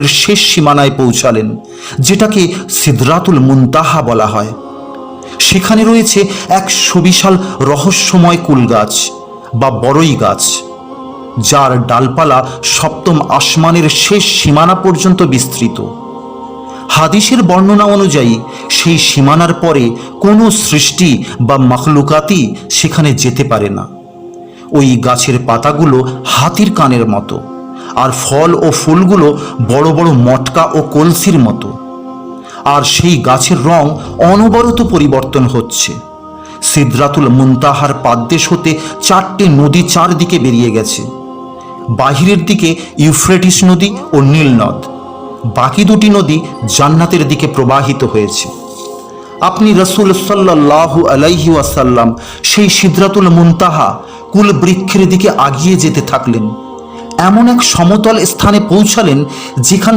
শেষ সীমানায় পৌঁছালেন, যেটাকে সিদরাতুল মুনতাহা বলা হয়। সেখানে রয়েছে এক সুবিশাল রহস্যময় কুল গাছ বা বড়ই গাছ, যার ডালপালা সপ্তম আসমানের শেষ সীমানা পর্যন্ত বিস্তৃত। হাদিসের বর্ণনা অনুযায়ী সেই সীমানার পরে কোনো সৃষ্টি বা মখলুকাতই সেখানে যেতে পারে না। ওই গাছের পাতাগুলো হাতির কানের মতো, আর ফল ও ফুলগুলো বড় বড় মটকা ও কলসির মতো। আর সেই গাছের রং অনবরত পরিবর্তন হচ্ছে। সিদরাতুল মুনতাহার পাদদেশ হতে 4টে নদী চারদিকে বেরিয়ে গেছে। বাহিরের দিকে ইউফ্রেটিস নদী ও নীল নদ, বাকি দুটি নদী জান্নাতের দিকে প্রবাহিত হয়েছে। আপনি রাসূল সাল্লাল্লাহু আলাইহি ওয়াসাল্লাম সেই সিদরাতুল মুনতাহা কুল বৃক্ষের দিকে আগিয়ে যেতে থাকলেন। এমন এক সমতল স্থানে পৌঁছালেন যেখান